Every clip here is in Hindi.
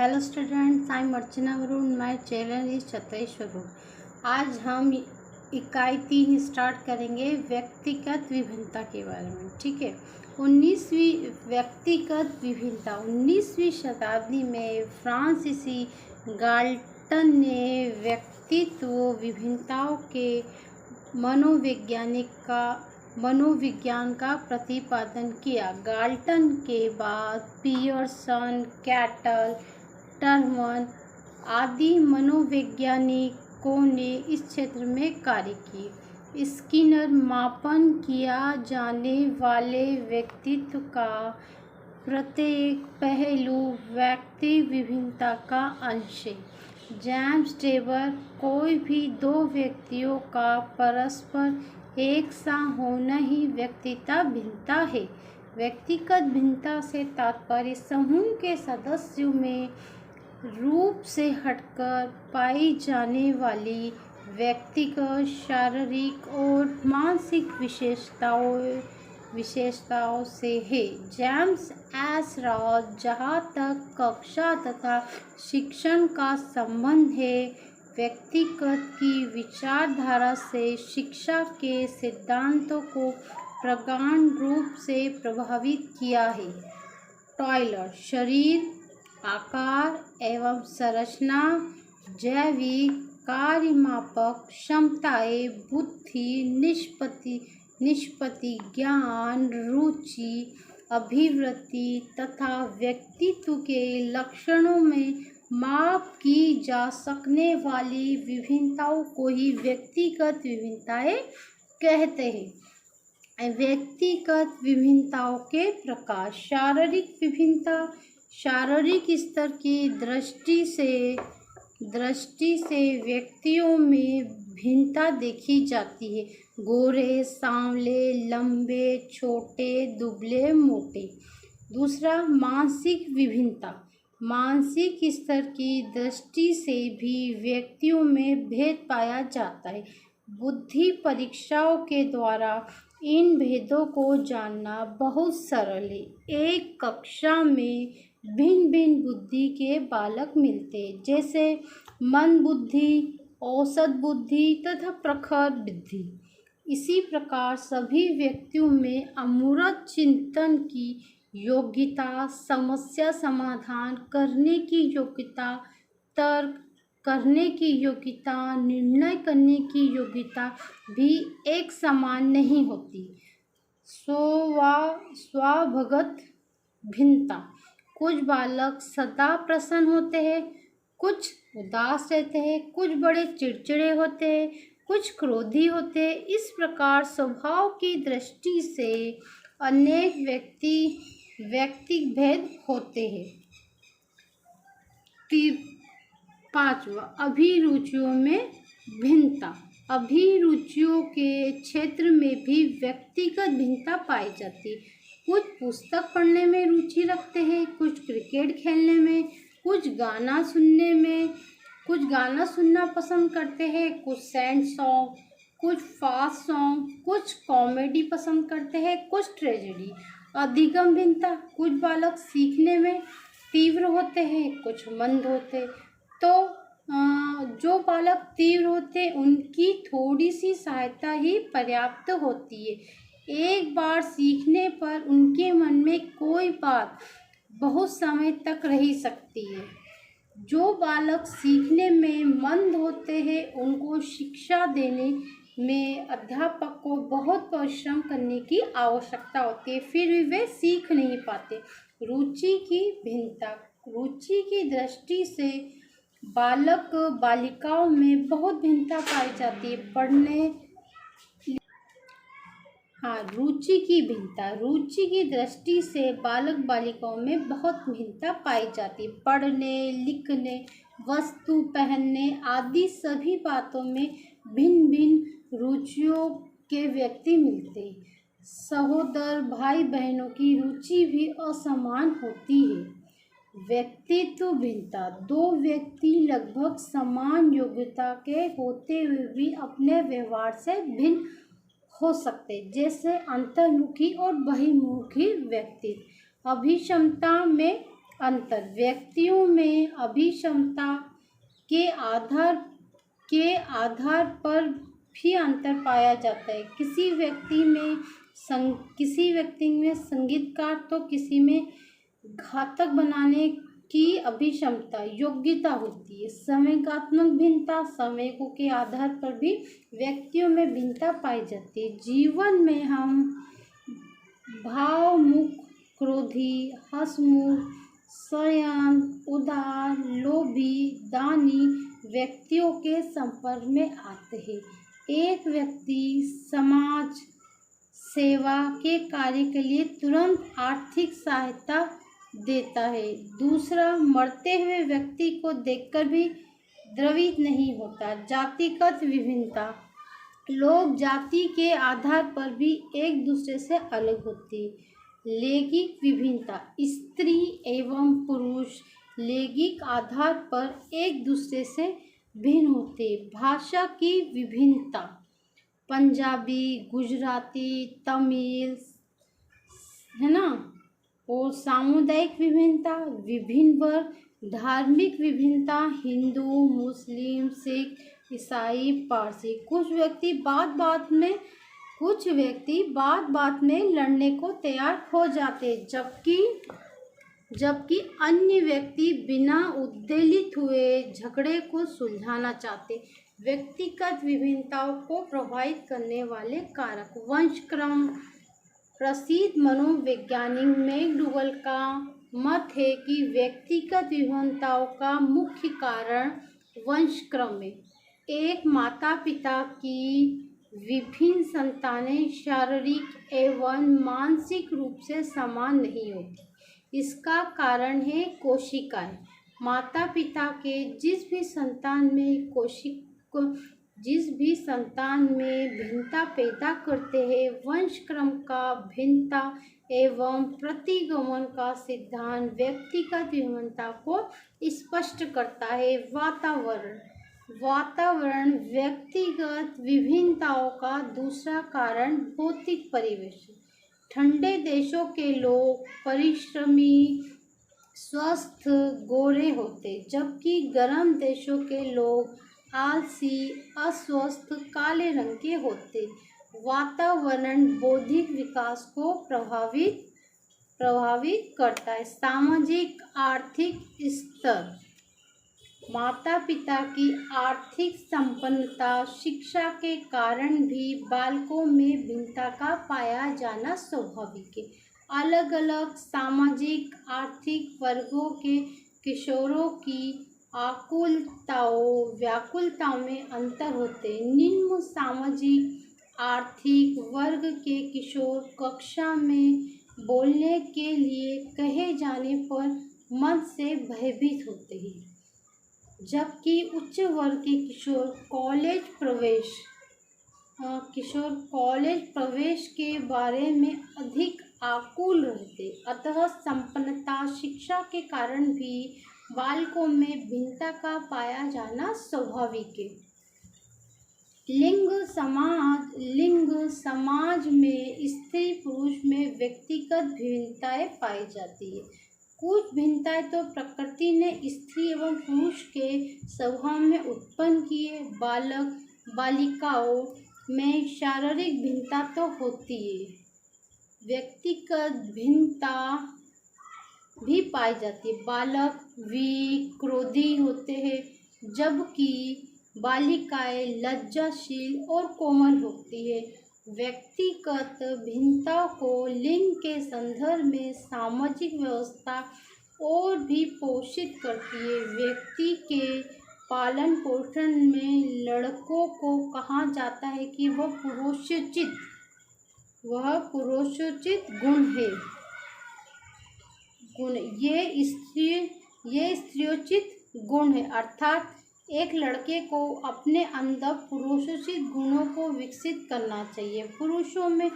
Hello students, I am Archana Varun. My channel is Chatresh Varun. आज हम इकाई 3 स्टार्ट करेंगे व्यक्तिगत विभिन्नता के बारे में। ठीक है। 19वीं शताब्दी में फ्रांसीसी गाल्टन ने व्यक्तित्व विभिन्नताओं के मनोविज्ञान का प्रतिपादन किया। गाल्टन के बाद पियर्सन, कैटल, टर्मन आदि मनोवैज्ञानिकों ने इस क्षेत्र में कार्य किए। स्किनर मापन किया जाने वाले व्यक्तित्व का प्रत्येक पहलू व्यक्ति विभिन्नता का अंश है। जेम्स टेबर कोई भी दो व्यक्तियों का परस्पर एक सा होना ही व्यक्तिगत भिन्नता है। व्यक्तिगत भिन्नता से तात्पर्य समूह के सदस्यों में रूप से हटकर पाई जाने वाली व्यक्तिगत शारीरिक और मानसिक विशेषताओं से है। जेम्स एस रॉस, जहाँ तक कक्षा तथा शिक्षण का संबंध है, व्यक्तिगत की विचारधारा से शिक्षा के सिद्धांतों को प्रगाढ़ रूप से प्रभावित किया है। टॉयलर, शरीर, आकार एवं संरचना, जैविक कार्यमापक क्षमताएं, बुद्धि, निष्पत्ति, ज्ञान, रुचि, अभिवृत्ति तथा व्यक्तित्व के लक्षणों में माप की जा सकने वाली विभिन्नताओं को ही व्यक्तिगत विभिन्नताएं कहते हैं। व्यक्तिगत विभिन्नताओं के प्रकार। शारीरिक विभिन्नता, शारीरिक स्तर की दृष्टि से व्यक्तियों में भिन्नता देखी जाती है। गोरे, सांवले, लंबे, छोटे, दुबले, मोटे। दूसरा, मानसिक विभिन्नता। मानसिक स्तर की दृष्टि से भी व्यक्तियों में भेद पाया जाता है। बुद्धि परीक्षाओं के द्वारा इन भेदों को जानना बहुत सरल है। एक कक्षा में भिन्न भिन्न बुद्धि के बालक मिलते हैं, जैसे मंद बुद्धि, औसत बुद्धि तथा प्रखर बुद्धि। इसी प्रकार सभी व्यक्तियों में अमूर्त चिंतन की योग्यता, समस्या समाधान करने की योग्यता, तर्क करने की योग्यता, निर्णय करने की योग्यता भी एक समान नहीं होती। स्वभावगत भिन्नता। कुछ बालक सदा प्रसन्न होते हैं, कुछ उदास रहते हैं, कुछ बड़े चिड़चिड़े होते हैं, कुछ क्रोधी होते हैं। इस प्रकार स्वभाव की दृष्टि से अनेक व्यक्तिगत भेद होते हैं। 5वां, अभिरुचियों में भिन्नता। अभिरुचियों के क्षेत्र में भी व्यक्तिगत भिन्नता पाई जाती है। कुछ पुस्तक पढ़ने में रुचि रखते हैं, कुछ क्रिकेट खेलने में, कुछ गाना सुनना पसंद करते हैं, कुछ सैड सॉन्ग, कुछ फास्ट सॉन्ग, कुछ कॉमेडी पसंद करते हैं, कुछ ट्रेजेडी। अधिगम भिन्नता। कुछ बालक सीखने में तीव्र होते हैं, कुछ मंद होते। तो जो बालक तीव्र होते हैं उनकी थोड़ी सी सहायता ही पर्याप्त होती है। एक बार सीखने पर उनके मन में कोई बात बहुत समय तक रह सकती है। जो बालक सीखने में मंद होते हैं उनको शिक्षा देने में अध्यापक को बहुत परिश्रम करने की आवश्यकता होती है, फिर भी वे सीख नहीं पाते। रुचि की भिन्नता। रुचि की दृष्टि से बालक बालिकाओं में बहुत भिन्नता पाई जाती है। रुचि की भिन्नता। रुचि की दृष्टि से बालक बालिकाओं में बहुत भिन्नता पाई जाती है। पढ़ने, लिखने, वस्तु पहनने आदि सभी बातों में भिन्न भिन्न रुचियों के व्यक्ति मिलते हैं। सहोदर भाई बहनों की रुचि भी असमान होती है। व्यक्तित्व भिन्नता। दो व्यक्ति लगभग समान योग्यता के होते हुए भी अपने व्यवहार से भिन्न हो सकते, जैसे अंतर्मुखी और बहिर्मुखी व्यक्ति। अभिक्षमता में अंतर व्यक्तियों में अभिक्षमता के आधार पर भी अंतर पाया जाता है। किसी व्यक्ति में संगीतकार तो किसी में घातक बनाने की अभिक्षमता योग्यता होती है। संवेगात्मक भिन्नता संवेगों के आधार पर भी व्यक्तियों में भिन्नता पाई जाती है। जीवन में हम भावमुख, क्रोधी, हंसमुख, संयत, उदार, लोभी, दानी व्यक्तियों के संपर्क में आते हैं। एक व्यक्ति समाज सेवा के कार्य के लिए तुरंत आर्थिक सहायता देता है, दूसरा मरते हुए व्यक्ति को देखकर भी द्रवित नहीं होता। जातिगत विभिन्नता लोग जाति के आधार पर भी एक दूसरे से अलग होते हैं। लैंगिक विभिन्नता स्त्री एवं पुरुष लैंगिक आधार पर एक दूसरे से भिन्न होते हैं। भाषा की विभिन्नता पंजाबी, गुजराती, तमिल है ना। और सामुदायिक विभिन्नता विभिन्न वर्ग, धार्मिक विभिन्नता हिंदू, मुस्लिम, सिख, ईसाई, पारसी। कुछ व्यक्ति बात बात में लड़ने को तैयार हो जाते, जबकि अन्य व्यक्ति बिना उद्वेलित हुए झगड़े को सुलझाना चाहते। व्यक्तिगत विभिन्नताओं को प्रभावित करने वाले कारक वंशक्रम। प्रसिद्ध मनोवैज्ञानिक मैकडूगल का मत है कि व्यक्तिगत विभिन्नताओं का मुख्य कारण वंशक्रम है। एक माता पिता की विभिन्न संतानें शारीरिक एवं मानसिक रूप से समान नहीं होती। इसका कारण है कोशिकाएं। माता पिता के जिस भी संतान में भिन्नता पैदा करते हैं, वंशक्रम का भिन्नता एवं प्रतिगमन का सिद्धांत व्यक्तिगत विभिन्नता को स्पष्ट करता है। वातावरण व्यक्तिगत विभिन्नताओं का दूसरा कारण भौतिक परिवेश। ठंडे देशों के लोग परिश्रमी, स्वस्थ, गोरे होते, जबकि गर्म देशों के लोग आलसी, अस्वस्थ, काले रंग के होते। वातावरण बौद्धिक विकास को प्रभावित करता है। सामाजिक आर्थिक स्तर माता पिता की आर्थिक संपन्नता, शिक्षा के कारण भी बालकों में भिन्नता का पाया जाना स्वाभाविक है। अलग अलग सामाजिक आर्थिक वर्गों के किशोरों की व्याकुलताओं में अंतर होते। निम्न सामाजिक आर्थिक वर्ग के किशोर कक्षा में बोलने के लिए कहे जाने पर मन से भयभीत होते हैं, जबकि उच्च वर्ग के किशोर कॉलेज प्रवेश के बारे में अधिक आकुल रहते। अतः संपन्नता, शिक्षा के कारण भी बालकों में भिन्नता का पाया जाना स्वाभाविक है। लिंग समाज में स्त्री पुरुष में व्यक्तिगत भिन्नताएं पाई जाती है। कुछ भिन्नताएं तो प्रकृति ने स्त्री एवं पुरुष के स्वभाव में उत्पन्न किए। बालक बालिकाओं में शारीरिक भिन्नता तो होती है, व्यक्तिगत भिन्नता भी पाई जाती है। बालक क्रोधी होते हैं, जबकि बालिकाएं लज्जाशील और कोमल होती है। व्यक्तिगत भिन्नता को लिंग के संदर्भ में सामाजिक व्यवस्था और भी पोषित करती है। व्यक्ति के पालन पोषण में लड़कों को कहा जाता है कि वह पुरुषोचित गुण है। ये स्त्रियोचित गुण है, अर्थात एक लड़के को अपने अंदर पुरुषोचित गुणों को विकसित करना चाहिए। पुरुषों में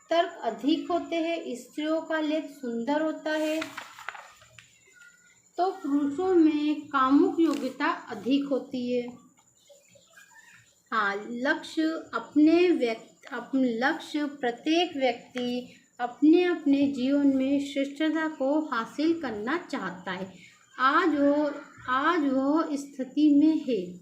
तर्क अधिक होते हैं, स्त्रियों का लेख सुंदर होता है, तो पुरुषों में कामुक योग्यता अधिक होती है। हाँ, लक्ष्य प्रत्येक व्यक्ति अपने अपने जीवन में श्रेष्ठता को हासिल करना चाहता है। आज वो स्थिति में है,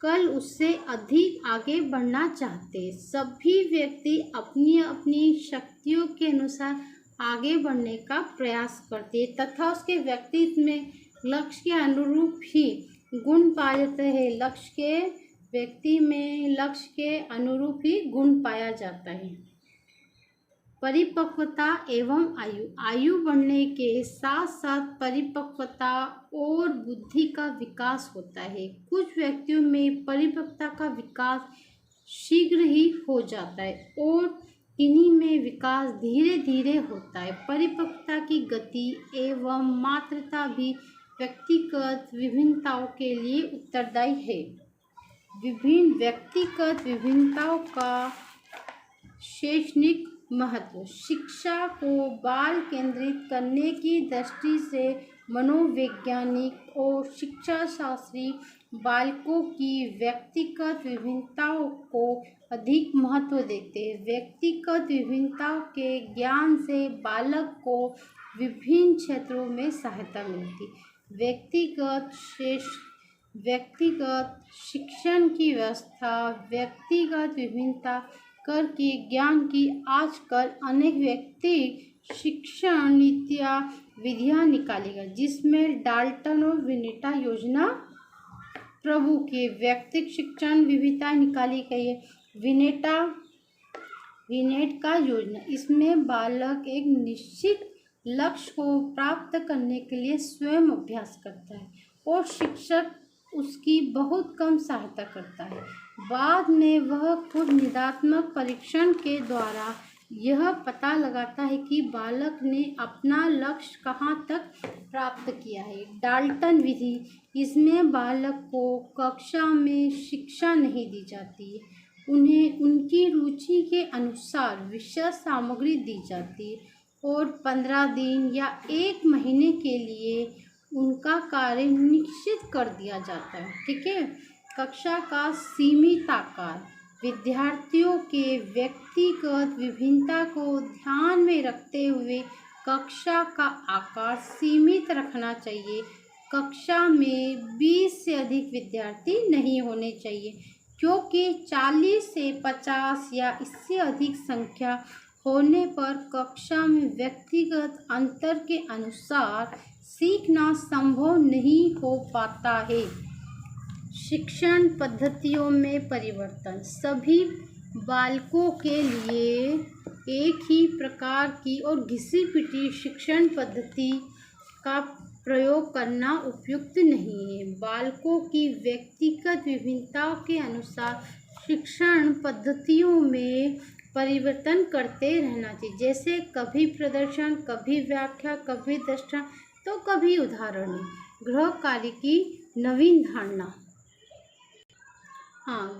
कल उससे अधिक आगे बढ़ना चाहते हैं। सभी व्यक्ति अपनी अपनी शक्तियों के अनुसार आगे बढ़ने का प्रयास करते हैं तथा उसके व्यक्तित्व में लक्ष्य के अनुरूप ही गुण पाए जाते हैं। व्यक्ति में लक्ष्य के अनुरूप ही गुण पाया जाता है। परिपक्वता एवं आयु बढ़ने के साथ साथ परिपक्वता और बुद्धि का विकास होता है। कुछ व्यक्तियों में परिपक्वता का विकास शीघ्र ही हो जाता है और किन्हीं में विकास धीरे धीरे होता है। परिपक्वता की गति एवं मात्रता भी व्यक्तिगत विभिन्नताओं के लिए उत्तरदायी है। विभिन्न व्यक्तिगत विभिन्नताओं का शैक्षणिक महत्व। शिक्षा को बाल केंद्रित करने की दृष्टि से मनोवैज्ञानिक और शिक्षा शास्त्री बालकों की व्यक्तिगत विभिन्नताओं को अधिक महत्व देते हैं। व्यक्तिगत विभिन्नताओं के ज्ञान से बालक को विभिन्न क्षेत्रों में सहायता मिलती। व्यक्तिगत शिक्षण की व्यवस्था व्यक्तिगत विभिन्नता कर के ज्ञान की आजकल अनेक व्यक्ति शिक्षण नीतियाँ विधियाँ निकाली गई, जिसमें डाल्टन और विनेटा योजना प्रभु के व्यक्तिगत शिक्षण विविधता निकाली गई है। विनेट का योजना, इसमें बालक एक निश्चित लक्ष्य को प्राप्त करने के लिए स्वयं अभ्यास करता है और शिक्षक उसकी बहुत कम सहायता करता है। बाद में वह खुद निदात्मक परीक्षण के द्वारा यह पता लगाता है कि बालक ने अपना लक्ष्य कहाँ तक प्राप्त किया है। डाल्टन विधि, इसमें बालक को कक्षा में शिक्षा नहीं दी जाती है, उन्हें उनकी रुचि के अनुसार विषय सामग्री दी जाती है और 15 दिन या 1 महीने के लिए उनका कार्य निश्चित कर दिया जाता है। ठीक है। कक्षा का सीमित आकार, विद्यार्थियों के व्यक्तिगत विभिन्नता को ध्यान में रखते हुए कक्षा का आकार सीमित रखना चाहिए। कक्षा में 20 से अधिक विद्यार्थी नहीं होने चाहिए, क्योंकि 40 से 50 या इससे अधिक संख्या होने पर कक्षा में व्यक्तिगत अंतर के अनुसार सीखना संभव नहीं हो पाता है। शिक्षण पद्धतियों में परिवर्तन। सभी बालकों के लिए एक ही प्रकार की और घिसी-पिटी शिक्षण पद्धति का प्रयोग करना उपयुक्त नहीं है। बालकों की व्यक्तिगत विभिन्नताओं के अनुसार शिक्षण पद्धतियों में परिवर्तन करते रहना चाहिए। जैसे कभी प्रदर्शन, कभी व्याख्या, कभी दृष्टांत तो कभी उदाहरण। गृह कार्य की नवीन धारणा।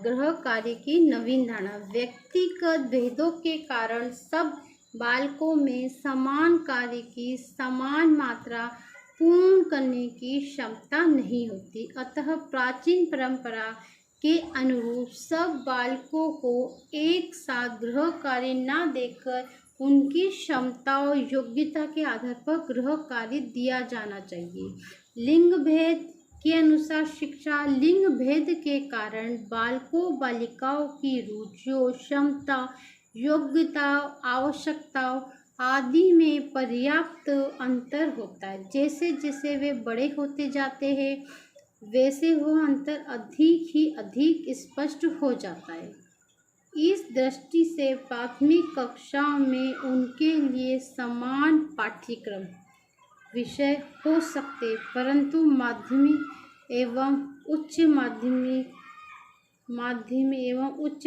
गृह कार्य की नवीन धारणा। व्यक्तिगत भेदों के कारण सब बालकों में समान कार्य की समान मात्रा पूर्ण करने की क्षमता नहीं होती। अतः प्राचीन परंपरा के अनुरूप सब बालकों को एक साथ गृह कार्य न देकर उनकी क्षमता और योग्यता के आधार पर गृह कार्य दिया जाना चाहिए। लिंग भेद के अनुसार शिक्षा। लिंग भेद के कारण बालकों बालिकाओं की रुचियों, क्षमता, योग्यता, आवश्यकताओं आदि में पर्याप्त अंतर होता है। जैसे जैसे वे बड़े होते जाते हैं वैसे वह अंतर अधिक स्पष्ट हो जाता है। इस दृष्टि से प्राथमिक कक्षाओं में उनके लिए समान पाठ्यक्रम विषय हो सकते, परंतु माध्यमिक एवं उच्च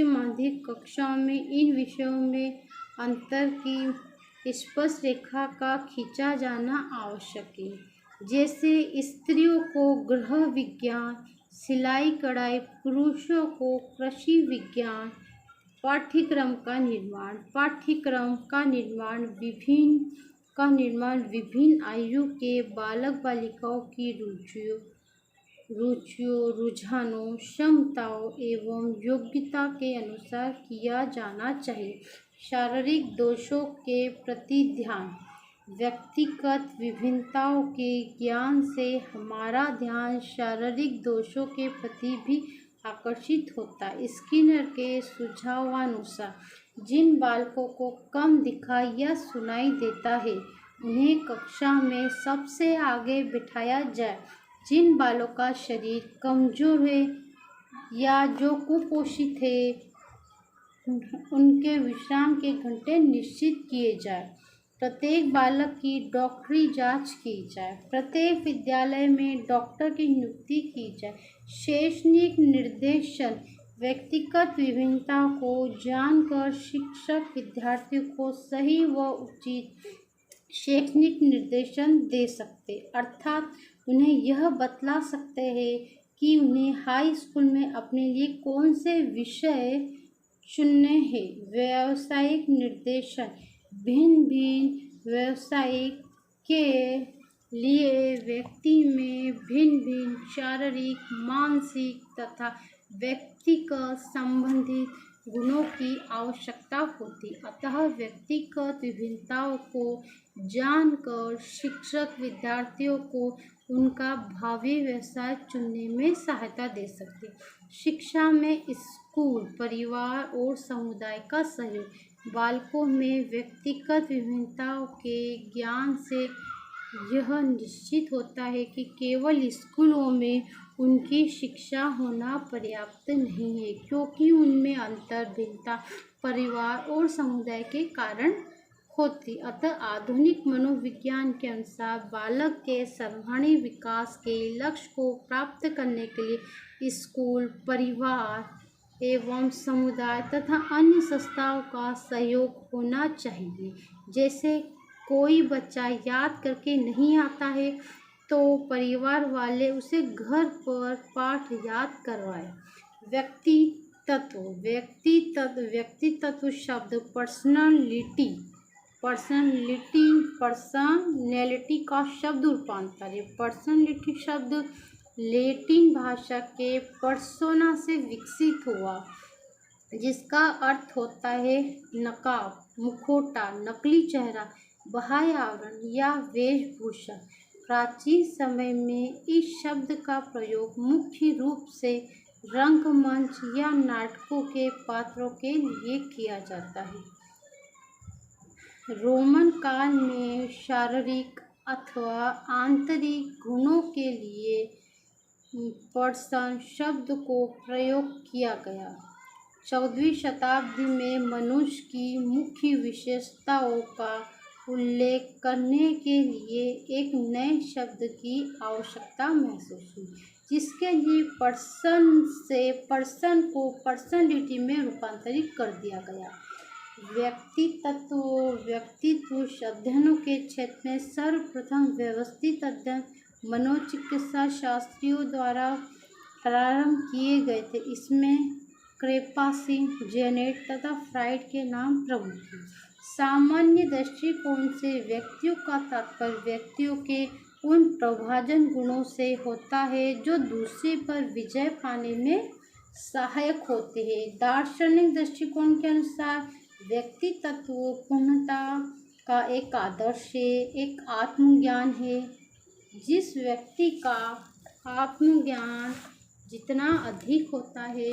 माध्यमिक कक्षाओं में इन विषयों में अंतर की स्पष्ट रेखा का खींचा जाना आवश्यक है। जैसे स्त्रियों को गृह विज्ञान, सिलाई कढ़ाई, पुरुषों को कृषि विज्ञान पाठ्यक्रम का निर्माण विभिन्न आयु के बालक बालिकाओं की रुचियों, रुझानों, क्षमताओं एवं योग्यता के अनुसार किया जाना चाहिए। शारीरिक दोषों के प्रति ध्यान। व्यक्तिगत विभिन्नताओं के ज्ञान से हमारा ध्यान शारीरिक दोषों के प्रति भी आकर्षित होता है। स्किनर के सुझावानुसार जिन बालकों को कम दिखाई या सुनाई देता है उन्हें कक्षा में सबसे आगे बिठाया जाए। जिन बालों का शरीर कमजोर है या जो कुपोषित है उनके विश्राम के घंटे निश्चित किए जाए। प्रत्येक बालक की डॉक्टरी जांच की जाए। प्रत्येक विद्यालय में डॉक्टर की नियुक्ति की जाए। शैक्षणिक निर्देशन। व्यक्तिगत विभिन्नता को जानकर शिक्षक विद्यार्थियों को सही व उचित शैक्षणिक निर्देशन दे सकते, अर्थात उन्हें यह बतला सकते हैं कि उन्हें हाई स्कूल में अपने लिए कौन से विषय चुनने हैं। व्यावसायिक निर्देशन। भिन्न भिन्न व्यवसाय के लिए व्यक्ति में भिन्न भिन्न शारीरिक, मानसिक तथा व्यक्तिगत संबंधित गुणों की आवश्यकता होती। अतः व्यक्तिगत विभिन्नताओं को जानकर शिक्षक विद्यार्थियों को उनका भावी व्यवसाय चुनने में सहायता दे सकते। शिक्षा में स्कूल, परिवार और समुदाय का सहयोग। बालकों में व्यक्तिगत विभिन्नताओं के ज्ञान से यह निश्चित होता है कि केवल स्कूलों में उनकी शिक्षा होना पर्याप्त नहीं है, क्योंकि उनमें अंतर भिन्नता परिवार और समुदाय के कारण होती। अतः आधुनिक मनोविज्ञान के अनुसार बालक के सर्वांगीण विकास के लक्ष्य को प्राप्त करने के लिए स्कूल, परिवार एवं समुदाय तथा अन्य संस्थाओं का सहयोग होना चाहिए। जैसे कोई बच्चा याद करके नहीं आता है तो परिवार वाले उसे घर पर पाठ याद करवाएं। व्यक्तित्व। व्यक्तित्व शब्द पर्सनैलिटी का शब्द रूपांतर है। पर्सनैलिटी शब्द लैटिन भाषा के पर्सोना से विकसित हुआ, जिसका अर्थ होता है नकाब, मुखौटा, नकली चेहरा, बाह्य आवरण या वेशभूषा। प्राचीन समय में इस शब्द का प्रयोग मुख्य रूप से रंगमंच या नाटकों के पात्रों के लिए किया जाता है। रोमन काल में शारीरिक अथवा आंतरिक गुणों के लिए पर्सन शब्द को प्रयोग किया गया। 14वीं शताब्दी में मनुष्य की मुख्य विशेषताओं का उल्लेख करने के लिए एक नए शब्द की आवश्यकता महसूस हुई, जिसके लिए पर्सन से पर्सन को पर्सनैलिटी में रूपांतरित कर दिया गया। व्यक्तित्व अध्ययनों के क्षेत्र में सर्वप्रथम व्यवस्थित अध्ययन मनोचिकित्सा शास्त्रियों द्वारा प्रारंभ किए गए थे। इसमें क्रेपासी, जेनेट तथा फ्राइड के नाम प्रमुख हैं। सामान्य दृष्टिकोण से व्यक्तियों का तात्पर्य व्यक्तियों के उन प्रभाजन गुणों से होता है जो दूसरे पर विजय पाने में सहायक होते हैं। दार्शनिक दृष्टिकोण के अनुसार व्यक्तित्व पूर्णता का एक आदर्श है, एक आत्मज्ञान है। जिस व्यक्ति का आत्मज्ञान जितना अधिक होता है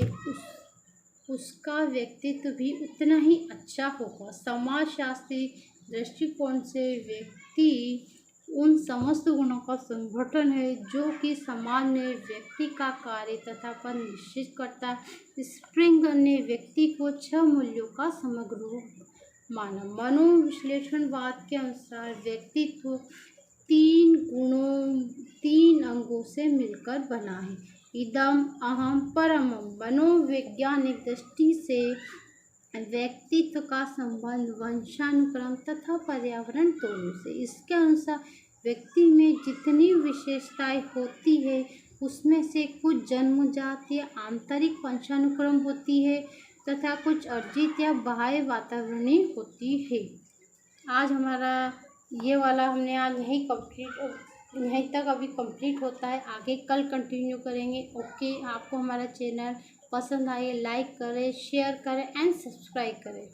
उसका व्यक्तित्व भी उतना ही अच्छा होगा। समाजशास्त्री दृष्टिकोण से व्यक्ति उन समस्त गुणों का संगठन है जो कि समाज में व्यक्ति का कार्य तथा पद निश्चित करता है। स्प्रिंगर ने व्यक्ति को 6 मूल्यों का समग्र रूप माना। मनोविश्लेषणवाद के अनुसार व्यक्तित्व 3 अंगों से मिलकर बना है। इदम, अहम, परमम। मनोवैज्ञानिक दृष्टि से व्यक्तित्व का संबंध वंशानुक्रम तथा पर्यावरण दोनों से। इसके अनुसार व्यक्ति में जितनी विशेषताएं होती है उसमें से कुछ जन्मजात या आंतरिक वंशानुक्रम होती है तथा कुछ अर्जित या बाह्य वातावरणीय होती है। आज हमारा ये वाला हमने आज यहीं तक अभी कंप्लीट होता है। आगे कल कंटिन्यू करेंगे। ओके, आपको हमारा चैनल पसंद आए लाइक करें, शेयर करें एंड सब्सक्राइब करें।